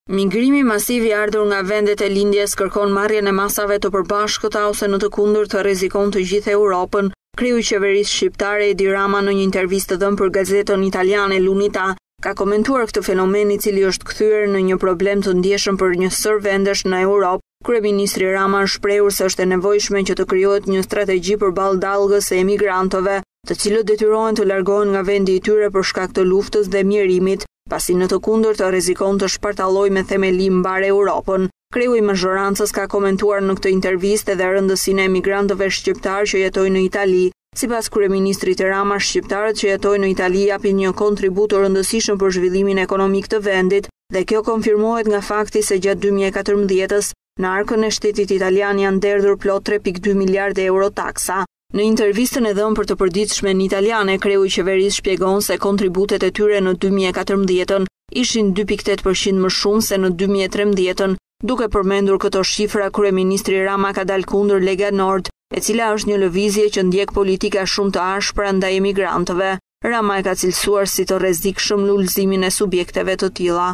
Migrimi masiv i ardhur nga vendet e lindjes kërkon marrjen e masave të përbashkëta ose në të kundërt të rrezikon të gjithë Europën, kreu i qeverisë shqiptare Edi Rama në një intervistë dhënë për gazetën italiane L'Unità ka komentuar këtë fenomen i cili është kthyer në një problem të ndjeshëm për një sër vendesh në Europë. Kryeministri Rama është shprehur se është e nevojshme që të krijohet një strategji përballë dallgës së emigrantëve, të cilët detyrohen të largohen nga vendi i tyre për shkak të luftës dhe mjerimit, pasi në të kundërt të rrezikon të shpartallojë me themeli mbar Europën. Kreu i mazhorancës ka komentuar në këtë intervistë edhe rëndësinë e emigrantëve shqiptar që jetojnë në Itali. Sipas kryeministrit Rama, shqiptarët që jetojnë në Itali japin një kontribut të rëndësishëm për zhvillimin ekonomik të vendit, dhe kjo konfirmohet nga fakti se gjatë 2014-s në arkën e shtetit italian janë derdhur plot 3.2 miliardë euro taksa. Në intervistën e dhënë për të përditshme në italiane, kreu i qeverisë shpjegon se kontributet e tyre në 2014 ishin 2.8% më shumë se në 2013. Duke përmendur këto shifra, kryeministri Rama ka dalë kundër Lega Nord, e cila është një lëvizje që ndjek politika shumë të ashpra ndaj emigrantëve. Rama e ka cilësuar si të rrezikshëm lullëzimin e subjekteve të tilla.